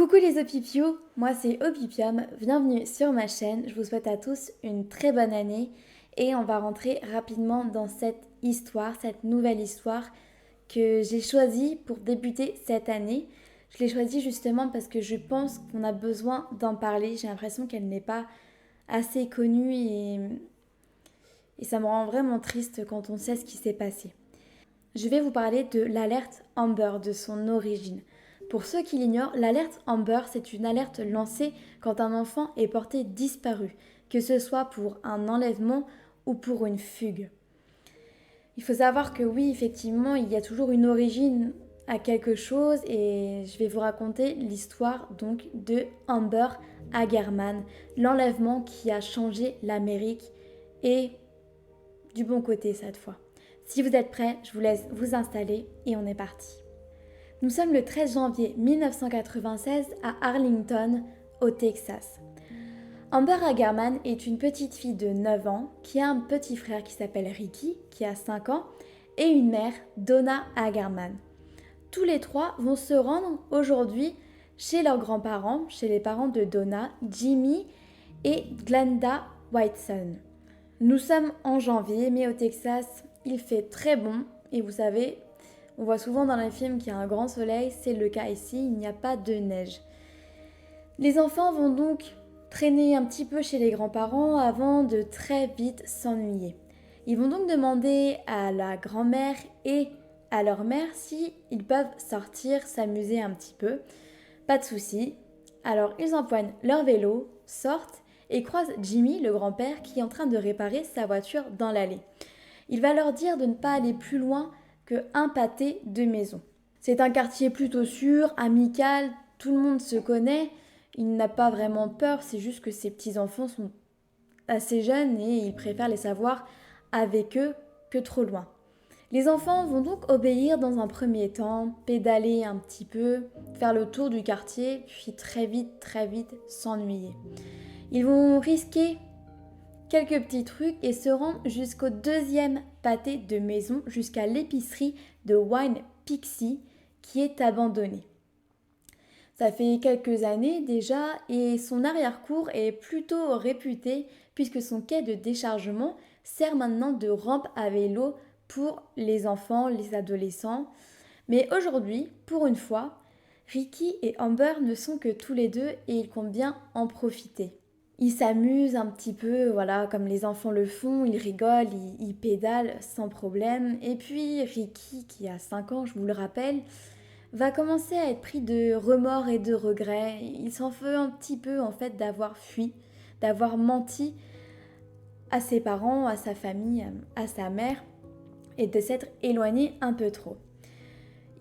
Coucou les Opipios, moi c'est Opipium, bienvenue sur ma chaîne, je vous souhaite à tous une très bonne année et on va rentrer rapidement dans cette histoire, cette nouvelle histoire que j'ai choisie pour débuter cette année. Je l'ai choisie justement parce que je pense qu'on a besoin d'en parler, j'ai l'impression qu'elle n'est pas assez connue et ça me rend vraiment triste quand on sait ce qui s'est passé. Je vais vous parler de l'alerte Amber, de son origine. Pour ceux qui l'ignorent, l'alerte Amber, c'est une alerte lancée quand un enfant est porté disparu, que ce soit pour un enlèvement ou pour une fugue. Il faut savoir que oui, effectivement, il y a toujours une origine à quelque chose et je vais vous raconter l'histoire donc de Amber Hagerman, l'enlèvement qui a changé l'Amérique et du bon côté cette fois. Si vous êtes prêts, je vous laisse vous installer et on est parti. Nous sommes le 13 janvier 1996 à Arlington, au Texas. Amber Hagerman est une petite fille de 9 ans qui a un petit frère qui s'appelle Ricky, qui a 5 ans, et une mère, Donna Hagerman. Tous les trois vont se rendre aujourd'hui chez leurs grands-parents, chez les parents de Donna, Jimmy et Glenda Whiteson. Nous sommes en janvier, mais au Texas, il fait très bon. Et vous savez, on voit souvent dans les films qu'il y a un grand soleil, c'est le cas ici, il n'y a pas de neige. Les enfants vont donc traîner un petit peu chez les grands-parents avant de très vite s'ennuyer. Ils vont donc demander à la grand-mère et à leur mère si ils peuvent sortir, s'amuser un petit peu. Pas de souci. Alors ils empoignent leur vélo, sortent et croisent Jimmy, le grand-père, qui est en train de réparer sa voiture dans l'allée. Il va leur dire de ne pas aller plus loin qu'un pâté de maison. C'est un quartier plutôt sûr, amical, tout le monde se connaît, il n'a pas vraiment peur, c'est juste que ses petits-enfants sont assez jeunes et il préfère les savoir avec eux que trop loin. Les enfants vont donc obéir dans un premier temps, pédaler un petit peu, faire le tour du quartier, puis très vite s'ennuyer. Ils vont risquer quelques petits trucs et se rendre jusqu'au deuxième pâté de maison, jusqu'à l'épicerie de Wine Pixie qui est abandonnée. Ça fait quelques années déjà et son arrière-cour est plutôt réputé puisque son quai de déchargement sert maintenant de rampe à vélo pour les enfants, les adolescents. Mais aujourd'hui, pour une fois, Ricky et Amber ne sont que tous les deux et ils comptent bien en profiter. Ils s'amusent un petit peu, voilà, comme les enfants le font, ils rigolent, ils pédalent sans problème. Et puis Ricky, qui a 5 ans, je vous le rappelle, va commencer à être pris de remords et de regrets. Il s'en veut un petit peu en fait d'avoir fui, d'avoir menti à ses parents, à sa famille, à sa mère et de s'être éloigné un peu trop.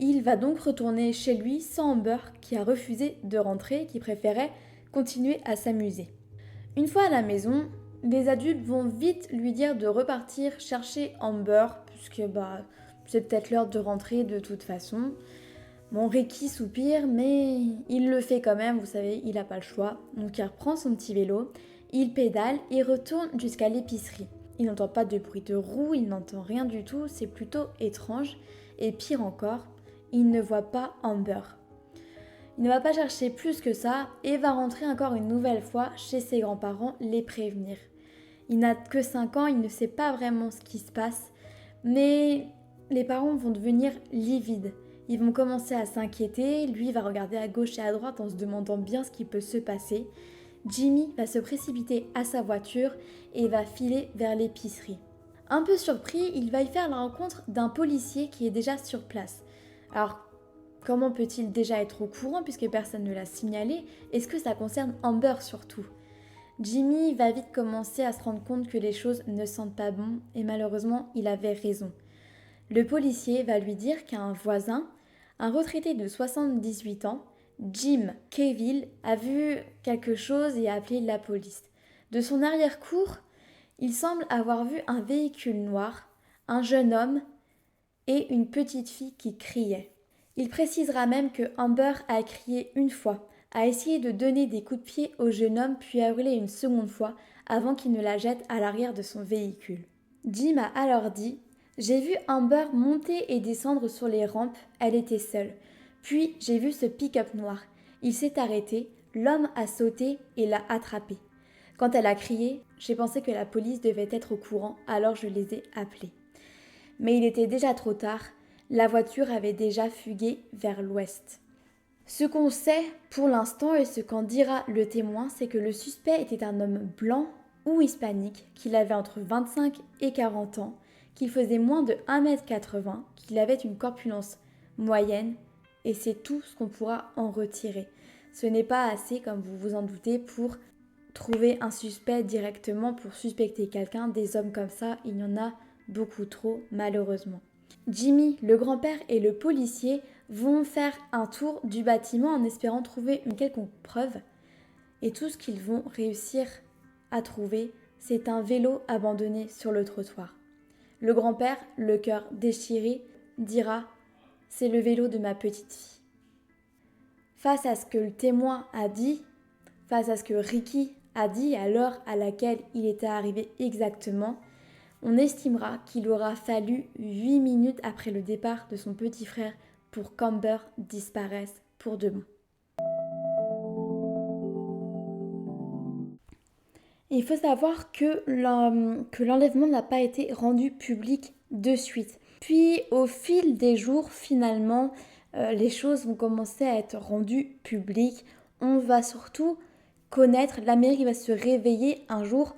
Il va donc retourner chez lui sans Amber qui a refusé de rentrer, qui préférait continuer à s'amuser. Une fois à la maison, les adultes vont vite lui dire de repartir chercher Amber puisque c'est peut-être l'heure de rentrer de toute façon. Bon, Ricky soupire, mais il le fait quand même, vous savez, il n'a pas le choix. Donc il reprend son petit vélo, il pédale et retourne jusqu'à l'épicerie. Il n'entend pas de bruit de roue, il n'entend rien du tout, c'est plutôt étrange. Et pire encore, il ne voit pas Amber. Il ne va pas chercher plus que ça et va rentrer encore une nouvelle fois chez ses grands-parents les prévenir. Il n'a que 5 ans, il ne sait pas vraiment ce qui se passe, mais les parents vont devenir livides. Ils vont commencer à s'inquiéter, lui va regarder à gauche et à droite en se demandant bien ce qui peut se passer. Jimmy va se précipiter à sa voiture et va filer vers l'épicerie. Un peu surpris, il va y faire la rencontre d'un policier qui est déjà sur place. Alors, comment peut-il déjà être au courant puisque personne ne l'a signalé? Est-ce que ça concerne Amber surtout? Jimmy va vite commencer à se rendre compte que les choses ne sentent pas bon et malheureusement il avait raison. Le policier va lui dire qu'un voisin, un retraité de 78 ans, Jim Cavill, a vu quelque chose et a appelé la police. De son arrière-cour, il semble avoir vu un véhicule noir, un jeune homme et une petite fille qui criaient. Il précisera même que Amber a crié une fois, a essayé de donner des coups de pied au jeune homme puis a hurlé une seconde fois avant qu'il ne la jette à l'arrière de son véhicule. Jim a alors dit « J'ai vu Amber monter et descendre sur les rampes, elle était seule. Puis j'ai vu ce pick-up noir. Il s'est arrêté, l'homme a sauté et l'a attrapé. Quand elle a crié, j'ai pensé que la police devait être au courant, alors je les ai appelés. Mais il était déjà trop tard, la voiture avait déjà fugué vers l'ouest. Ce qu'on sait pour l'instant et ce qu'en dira le témoin, c'est que le suspect était un homme blanc ou hispanique, qu'il avait entre 25 et 40 ans, qu'il faisait moins de 1,80 m, qu'il avait une corpulence moyenne, et c'est tout ce qu'on pourra en retirer. Ce n'est pas assez, comme vous vous en doutez, pour trouver un suspect directement, pour suspecter quelqu'un. Des hommes comme ça, il y en a beaucoup trop, malheureusement. Jimmy, le grand-père et le policier vont faire un tour du bâtiment en espérant trouver une quelconque preuve. Et tout ce qu'ils vont réussir à trouver, c'est un vélo abandonné sur le trottoir. Le grand-père, le cœur déchiré, dira « C'est le vélo de ma petite fille ». Face à ce que le témoin a dit, face à ce que Ricky a dit à l'heure à laquelle il était arrivé exactement, on estimera qu'il aura fallu 8 minutes après le départ de son petit frère pour qu'Amber disparaisse pour de bon. Il faut savoir que l'enlèvement n'a pas été rendu public de suite. Puis au fil des jours, finalement, les choses vont commencer à être rendues publiques. On va surtout connaître, l'Amérique va se réveiller un jour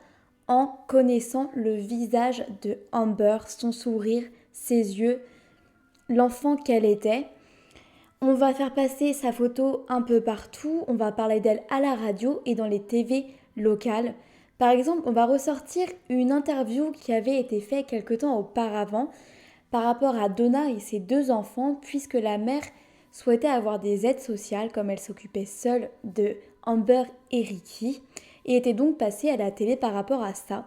en connaissant le visage de Amber, son sourire, ses yeux, l'enfant qu'elle était. On va faire passer sa photo un peu partout, on va parler d'elle à la radio et dans les TV locales. Par exemple, on va ressortir une interview qui avait été faite quelque temps auparavant par rapport à Donna et ses 2 enfants, puisque la mère souhaitait avoir des aides sociales comme elle s'occupait seule de Amber et Ricky, et était donc passée à la télé par rapport à ça.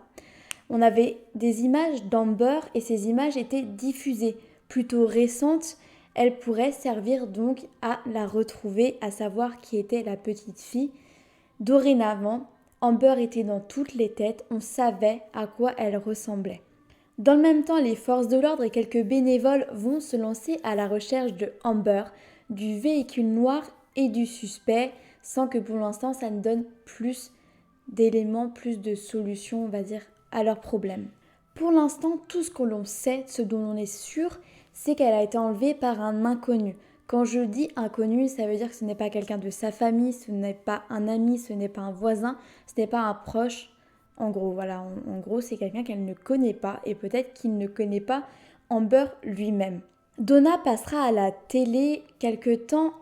On avait des images d'Amber et ces images étaient diffusées, plutôt récentes. Elle pourrait servir donc à la retrouver, à savoir qui était la petite fille. Dorénavant, Amber était dans toutes les têtes, on savait à quoi elle ressemblait. Dans le même temps, les forces de l'ordre et quelques bénévoles vont se lancer à la recherche de Amber, du véhicule noir et du suspect, sans que pour l'instant ça ne donne plus d'éléments, plus de solutions, on va dire, à leurs problèmes. Pour l'instant, tout ce que l'on sait, ce dont on est sûr, c'est qu'elle a été enlevée par un inconnu. Quand je dis inconnu, ça veut dire que ce n'est pas quelqu'un de sa famille, ce n'est pas un ami, ce n'est pas un voisin, ce n'est pas un proche. En gros, voilà, en gros, c'est quelqu'un qu'elle ne connaît pas et peut-être qu'il ne connaît pas Amber lui-même. Donna passera à la télé quelque temps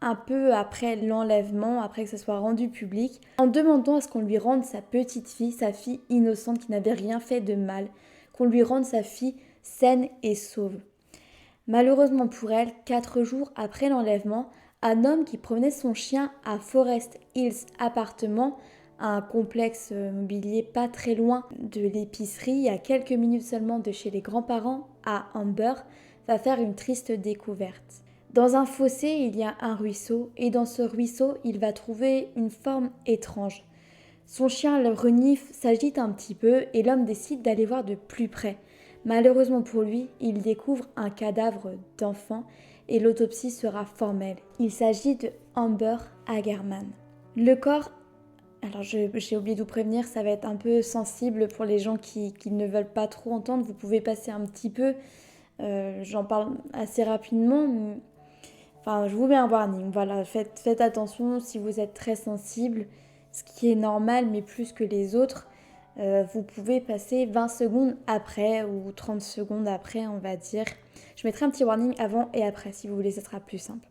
un peu après l'enlèvement, après que ça soit rendu public, en demandant à ce qu'on lui rende sa petite fille, sa fille innocente qui n'avait rien fait de mal, qu'on lui rende sa fille saine et sauve. Malheureusement pour elle, 4 jours après l'enlèvement, un homme qui promenait son chien à Forest Hills appartement, un complexe mobilier pas très loin de l'épicerie, à quelques minutes seulement de chez les grands-parents à Amber, va faire une triste découverte. Dans un fossé, il y a un ruisseau et dans ce ruisseau, il va trouver une forme étrange. Son chien le renifle, s'agite un petit peu et l'homme décide d'aller voir de plus près. Malheureusement pour lui, il découvre un cadavre d'enfant et l'autopsie sera formelle. Il s'agit de Amber Hagerman. Le corps, alors j'ai oublié de vous prévenir, ça va être un peu sensible pour les gens qui ne veulent pas trop entendre. Vous pouvez passer un petit peu, j'en parle assez rapidement. Enfin, je vous mets un warning, voilà, faites attention si vous êtes très sensible, ce qui est normal, mais plus que les autres. Vous pouvez passer 20 secondes après ou 30 secondes après, on va dire. Je mettrai un petit warning avant et après, si vous voulez, ce sera plus simple.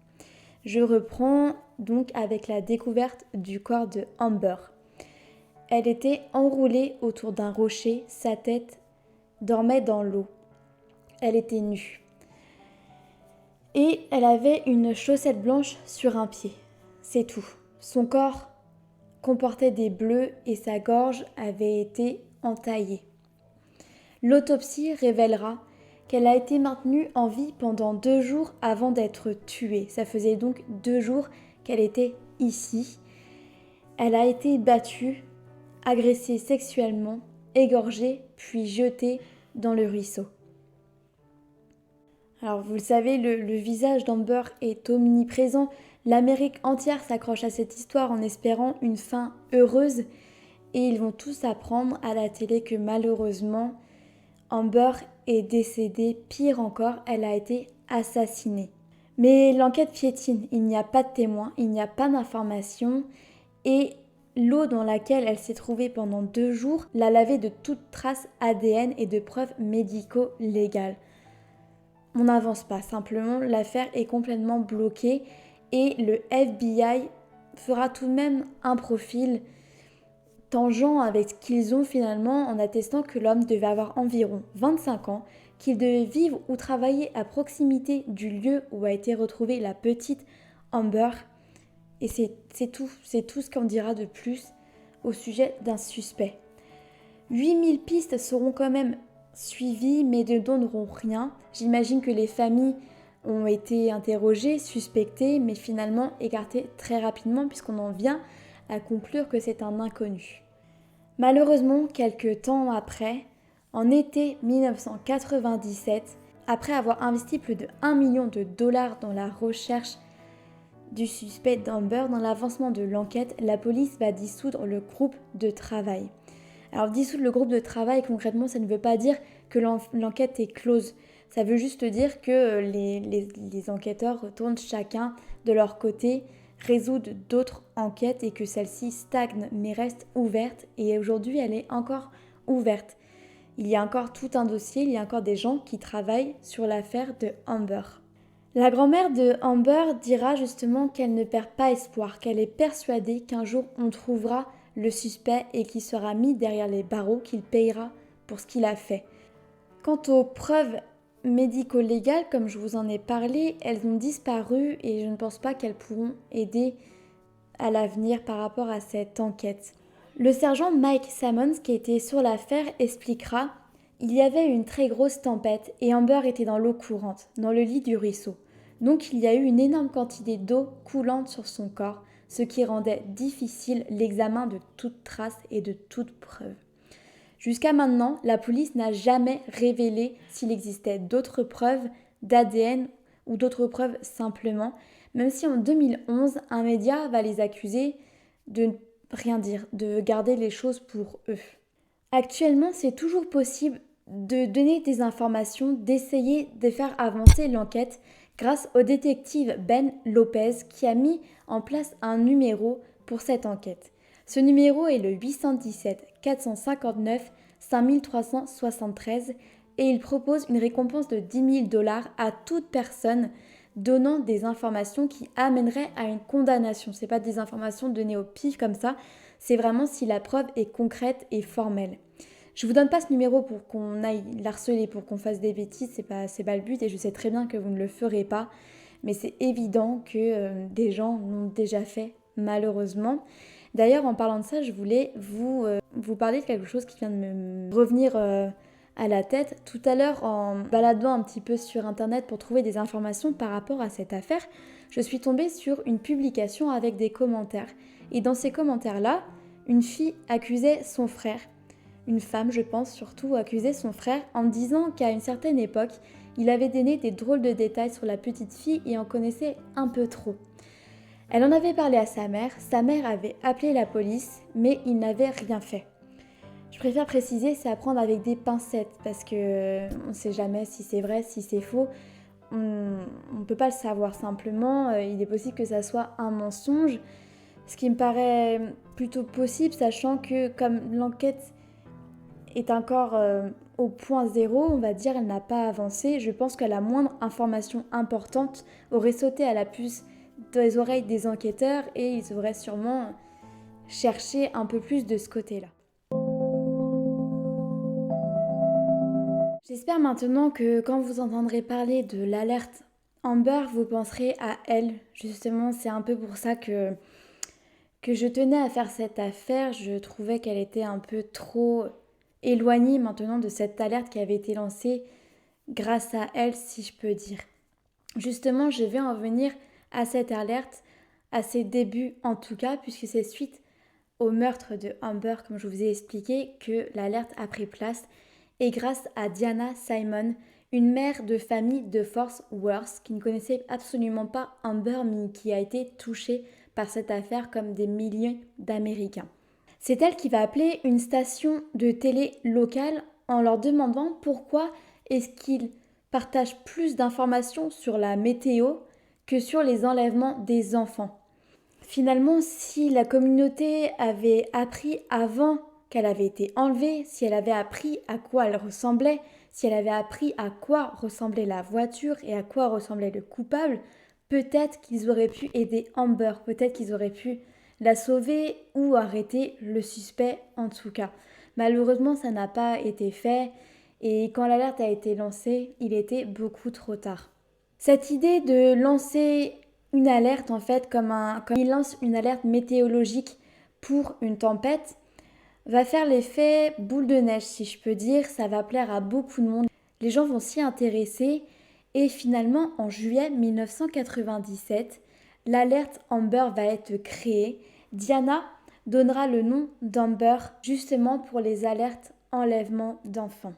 Je reprends donc avec la découverte du corps de Amber. Elle était enroulée autour d'un rocher, sa tête dormait dans l'eau. Elle était nue. Et elle avait une chaussette blanche sur un pied. C'est tout. Son corps comportait des bleus et sa gorge avait été entaillée. L'autopsie révélera qu'elle a été maintenue en vie pendant 2 jours avant d'être tuée. Ça faisait donc 2 jours qu'elle était ici. Elle a été battue, agressée sexuellement, égorgée, puis jetée dans le ruisseau. Alors vous le savez, le visage d'Amber est omniprésent. L'Amérique entière s'accroche à cette histoire en espérant une fin heureuse et ils vont tous apprendre à la télé que malheureusement, Amber est décédée. Pire encore, elle a été assassinée. Mais l'enquête piétine, il n'y a pas de témoins, il n'y a pas d'informations et l'eau dans laquelle elle s'est trouvée pendant 2 jours l'a lavée de toute trace ADN et de preuves médico-légales. On n'avance pas, simplement l'affaire est complètement bloquée et le FBI fera tout de même un profil tangent avec ce qu'ils ont finalement en attestant que l'homme devait avoir environ 25 ans, qu'il devait vivre ou travailler à proximité du lieu où a été retrouvée la petite Amber. Et c'est tout ce qu'on dira de plus au sujet d'un suspect. 8000 pistes seront quand même suivies mais ne donneront rien. J'imagine que les familles ont été interrogées, suspectées, mais finalement écartées très rapidement puisqu'on en vient à conclure que c'est un inconnu. Malheureusement, quelques temps après, en été 1997, après avoir investi plus de 1 million de dollars dans la recherche du suspect d'Amber, dans l'avancement de l'enquête, la police va dissoudre le groupe de travail. Alors dissoudre le groupe de travail, concrètement, ça ne veut pas dire que l'enquête est close. Ça veut juste dire que les enquêteurs retournent chacun de leur côté, résoudent d'autres enquêtes et que celle-ci stagne mais reste ouverte. Et aujourd'hui, elle est encore ouverte. Il y a encore tout un dossier, il y a encore des gens qui travaillent sur l'affaire de Amber. La grand-mère de Amber dira justement qu'elle ne perd pas espoir, qu'elle est persuadée qu'un jour on trouvera le suspect et qu'il sera mis derrière les barreaux, qu'il payera pour ce qu'il a fait. Quant aux preuves médico-légales, comme je vous en ai parlé, elles ont disparu et je ne pense pas qu'elles pourront aider à l'avenir par rapport à cette enquête. Le sergent Mike Sammons, qui était sur l'affaire, expliquera: il y avait une très grosse tempête et Amber était dans l'eau courante, dans le lit du ruisseau. Donc il y a eu une énorme quantité d'eau coulante sur son corps, ce qui rendait difficile l'examen de toute trace et de toute preuve. Jusqu'à maintenant, la police n'a jamais révélé s'il existait d'autres preuves d'ADN ou d'autres preuves simplement, même si en 2011, un média va les accuser de ne rien dire, de garder les choses pour eux. Actuellement, c'est toujours possible de donner des informations, d'essayer de faire avancer l'enquête grâce au détective Ben Lopez qui a mis en place un numéro pour cette enquête. Ce numéro est le 817 459 5373 et il propose une récompense de 10 000 $ à toute personne donnant des informations qui amèneraient à une condamnation. Ce n'est pas des informations données au pif comme ça, c'est vraiment si la preuve est concrète et formelle. Je ne vous donne pas ce numéro pour qu'on aille l'harceler, pour qu'on fasse des bêtises, c'est pas le but et je sais très bien que vous ne le ferez pas, mais c'est évident que des gens l'ont déjà fait malheureusement. D'ailleurs, en parlant de ça, je voulais vous parler de quelque chose qui vient de me revenir à la tête. Tout à l'heure, en baladant un petit peu sur internet pour trouver des informations par rapport à cette affaire, je suis tombée sur une publication avec des commentaires. Et dans ces commentaires-là, une fille accusait son frère, une femme je pense surtout, accusait son frère en disant qu'à une certaine époque, il avait donné des drôles de détails sur la petite fille et en connaissait un peu trop. Elle en avait parlé à sa mère avait appelé la police, mais il n'avait rien fait. Je préfère préciser, c'est à prendre avec des pincettes, parce que on ne sait jamais si c'est vrai, si c'est faux. On ne peut pas le savoir simplement, il est possible que ça soit un mensonge, ce qui me paraît plutôt possible, sachant que comme l'enquête est encore au point zéro, on va dire, elle n'a pas avancé, je pense que la moindre information importante aurait sauté à la puce des oreilles des enquêteurs et ils auraient sûrement cherché un peu plus de ce côté-là. J'espère maintenant que quand vous entendrez parler de l'alerte Amber, vous penserez à elle. Justement, c'est un peu pour ça que je tenais à faire cette affaire. Je trouvais qu'elle était un peu trop éloignée maintenant de cette alerte qui avait été lancée grâce à elle, si je peux dire. Justement, je vais en venir à cette alerte, à ses débuts en tout cas, puisque c'est suite au meurtre de Amber, comme je vous ai expliqué, que l'alerte a pris place. Et grâce à Diana Simon, une mère de famille de Fort Worth qui ne connaissait absolument pas Amber mais qui a été touchée par cette affaire comme des milliers d'Américains. C'est elle qui va appeler une station de télé locale en leur demandant pourquoi est-ce qu'ils partagent plus d'informations sur la météo que sur les enlèvements des enfants. Finalement, si la communauté avait appris avant qu'elle avait été enlevée, si elle avait appris à quoi elle ressemblait, si elle avait appris à quoi ressemblait la voiture et à quoi ressemblait le coupable, peut-être qu'ils auraient pu aider Amber, peut-être qu'ils auraient pu la sauver ou arrêter le suspect en tout cas. Malheureusement, ça n'a pas été fait et quand l'alerte a été lancée, il était beaucoup trop tard. Cette idée de lancer une alerte en fait comme il lance une alerte météorologique pour une tempête va faire l'effet boule de neige si je peux dire, ça va plaire à beaucoup de monde. Les gens vont s'y intéresser et finalement en juillet 1997, l'alerte Amber va être créée. Diana donnera le nom d'Amber justement pour les alertes enlèvement d'enfants.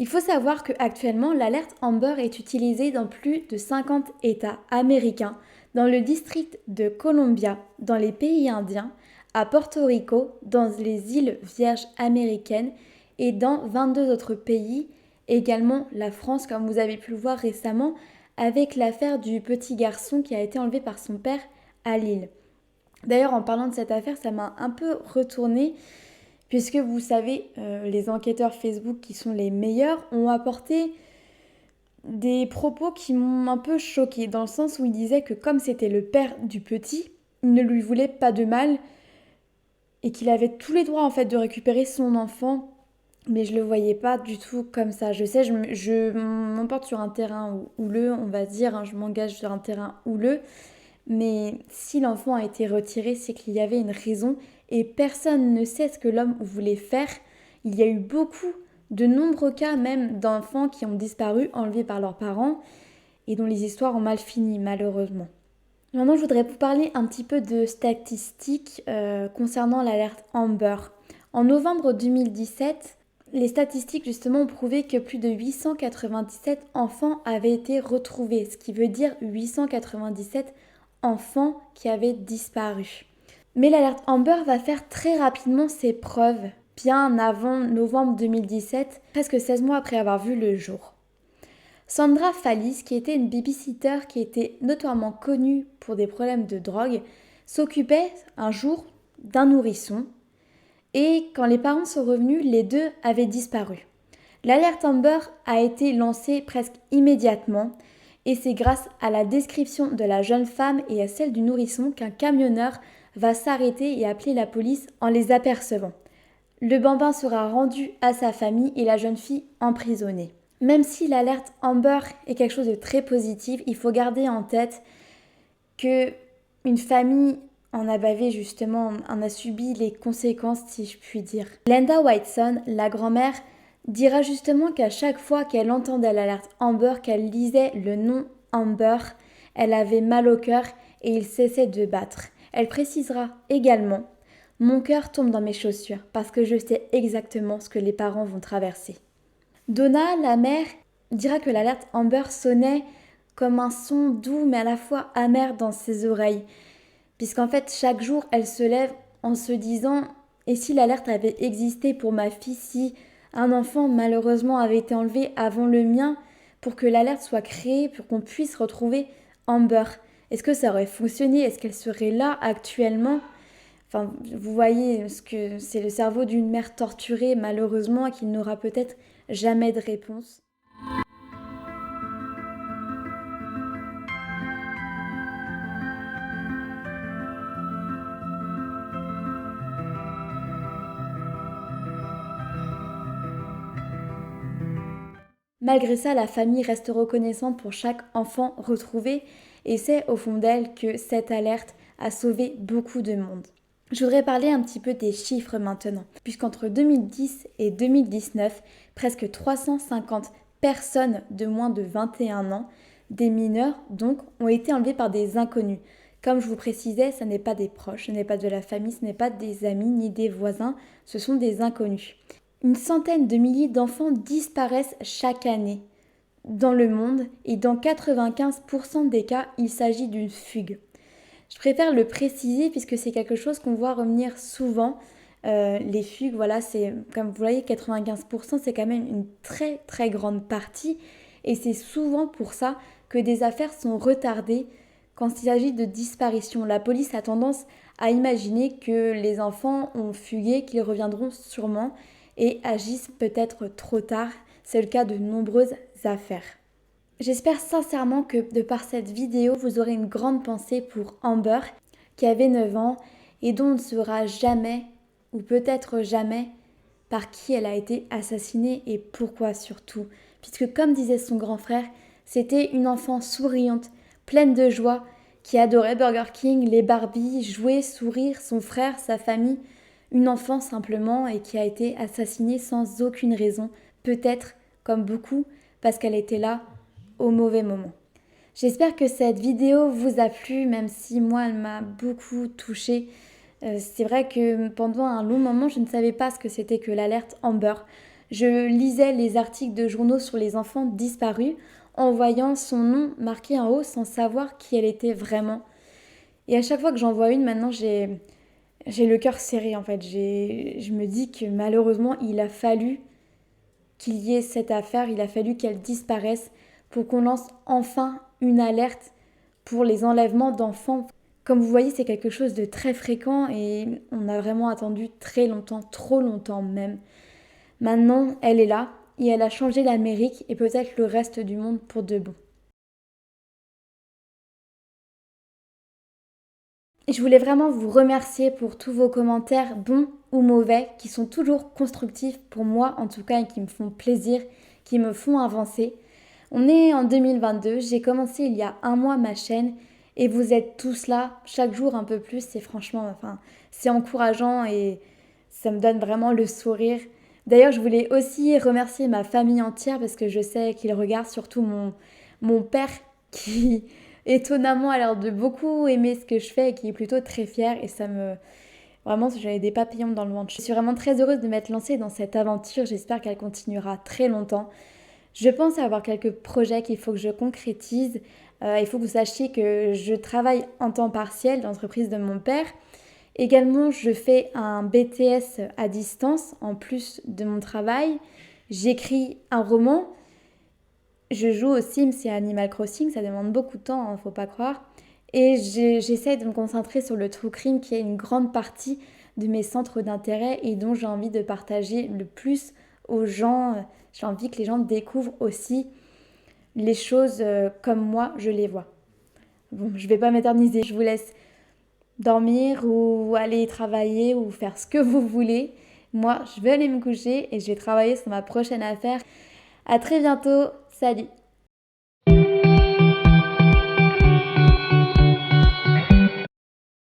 Il faut savoir qu'actuellement, l'alerte Amber est utilisée dans plus de 50 États américains, dans le district de Columbia, dans les pays indiens, à Porto Rico, dans les îles Vierges américaines et dans 22 autres pays, également la France, comme vous avez pu le voir récemment, avec l'affaire du petit garçon qui a été enlevé par son père à Lille. D'ailleurs, en parlant de cette affaire, ça m'a un peu retourné puisque vous savez, les enquêteurs Facebook qui sont les meilleurs ont apporté des propos qui m'ont un peu choquée, dans le sens où ils disaient que comme c'était le père du petit, il ne lui voulait pas de mal et qu'il avait tous les droits en fait de récupérer son enfant, mais je le voyais pas du tout comme ça. Je sais, je m'emporte sur un terrain houleux, on va dire, hein, je m'engage sur un terrain houleux, mais si l'enfant a été retiré, c'est qu'il y avait une raison et personne ne sait ce que l'homme voulait faire. Il y a eu beaucoup, de nombreux cas même d'enfants qui ont disparu, enlevés par leurs parents et dont les histoires ont mal fini malheureusement. Maintenant, je voudrais vous parler un petit peu de statistiques concernant l'alerte Amber. En novembre 2017, les statistiques justement ont prouvé que plus de 897 enfants avaient été retrouvés, ce qui veut dire 897 enfants qui avaient disparu. Mais l'alerte Amber va faire très rapidement ses preuves, bien avant novembre 2017, presque 16 mois après avoir vu le jour. Sandra Fallis, qui était une babysitter qui était notoirement connue pour des problèmes de drogue, s'occupait un jour d'un nourrisson et quand les parents sont revenus, les deux avaient disparu. L'alerte Amber a été lancée presque immédiatement et c'est grâce à la description de la jeune femme et à celle du nourrisson qu'un camionneur va s'arrêter et appeler la police en les apercevant. Le bambin sera rendu à sa famille et la jeune fille emprisonnée. Même si l'alerte Amber est quelque chose de très positif, il faut garder en tête que une famille en a bavé justement, en a subi les conséquences si je puis dire. Glenda Whiteson, la grand-mère, dira justement qu'à chaque fois qu'elle entendait l'alerte Amber, qu'elle lisait le nom Amber, elle avait mal au cœur et il cessait de battre. Elle précisera également « Mon cœur tombe dans mes chaussures parce que je sais exactement ce que les parents vont traverser ». Donna, la mère, dira que l'alerte Amber sonnait comme un son doux mais à la fois amer dans ses oreilles, puisqu'en fait chaque jour elle se lève en se disant « Et si l'alerte avait existé pour ma fille, si un enfant malheureusement avait été enlevé avant le mien pour que l'alerte soit créée, pour qu'on puisse retrouver Amber, est-ce que ça aurait fonctionné? Est-ce qu'elle serait là actuellement ?» Enfin, vous voyez ce que c'est le cerveau d'une mère torturée malheureusement et qui n'aura peut-être jamais de réponse. Malgré ça, la famille reste reconnaissante pour chaque enfant retrouvé et c'est au fond d'elle que cette alerte a sauvé beaucoup de monde. Je voudrais parler un petit peu des chiffres maintenant, puisqu'entre 2010 et 2019, presque 350 personnes de moins de 21 ans des mineurs, donc, ont été enlevés par des inconnus. Comme je vous précisais, ce n'est pas des proches, ce n'est pas de la famille, ce n'est pas des amis ni des voisins, ce sont des inconnus. Une centaine de milliers d'enfants disparaissent chaque année dans le monde et dans 95% des cas, il s'agit d'une fugue. Je préfère le préciser puisque c'est quelque chose qu'on voit revenir souvent. Les fugues, voilà, c'est comme vous voyez, 95%, c'est quand même une très très grande partie et c'est souvent pour ça que des affaires sont retardées quand il s'agit de disparition. La police a tendance à imaginer que les enfants ont fugué, qu'ils reviendront sûrement et agissent peut-être trop tard. C'est le cas de nombreuses affaires. J'espère sincèrement que de par cette vidéo, vous aurez une grande pensée pour Amber, qui avait 9 ans et dont on ne saura jamais, ou peut-être jamais, par qui elle a été assassinée et pourquoi surtout. Puisque comme disait son grand frère, c'était une enfant souriante, pleine de joie, qui adorait Burger King, les Barbies, jouer, sourire, son frère, sa famille. Une enfant simplement et qui a été assassinée sans aucune raison, peut-être, comme beaucoup, parce qu'elle était là au mauvais moment. J'espère que cette vidéo vous a plu, même si moi elle m'a beaucoup touchée. C'est vrai que pendant un long moment je ne savais pas ce que c'était que l'alerte Amber. Je lisais les articles de journaux sur les enfants disparus en voyant son nom marqué en haut sans savoir qui elle était vraiment. Et à chaque fois que j'en vois une maintenant j'ai le cœur serré en fait. Je me dis que malheureusement il a fallu qu'il y ait cette affaire, il a fallu qu'elle disparaisse pour qu'on lance enfin une alerte pour les enlèvements d'enfants. Comme vous voyez, c'est quelque chose de très fréquent et on a vraiment attendu très longtemps, trop longtemps même. Maintenant, elle est là et elle a changé l'Amérique et peut-être le reste du monde pour de bon. Et je voulais vraiment vous remercier pour tous vos commentaires, bons ou mauvais, qui sont toujours constructifs pour moi en tout cas et qui me font plaisir, qui me font avancer. On est en 2022, j'ai commencé il y a un mois ma chaîne et vous êtes tous là, chaque jour un peu plus, c'est franchement, c'est encourageant et ça me donne vraiment le sourire. D'ailleurs, je voulais aussi remercier ma famille entière parce que je sais qu'ils regardent, surtout mon père qui étonnamment a l'air de beaucoup aimer ce que je fais et qui est plutôt très fier et ça me... Vraiment, j'avais des papillons dans le ventre. Je suis vraiment très heureuse de m'être lancée dans cette aventure, j'espère qu'elle continuera très longtemps. Je pense avoir quelques projets qu'il faut que je concrétise. Il faut que vous sachiez que je travaille en temps partiel dans l'entreprise de mon père. Également, je fais un BTS à distance en plus de mon travail. J'écris un roman. Je joue aux Sims et à Animal Crossing. Ça demande beaucoup de temps, hein, faut pas croire. Et j'essaie de me concentrer sur le true crime qui est une grande partie de mes centres d'intérêt et dont j'ai envie de partager le plus aux gens. J'ai envie que les gens découvrent aussi les choses comme moi je les vois. Bon, je vais pas m'éterniser, je vous laisse dormir ou aller travailler ou faire ce que vous voulez. Moi, je vais aller me coucher et je vais travailler sur ma prochaine affaire. À très bientôt, salut!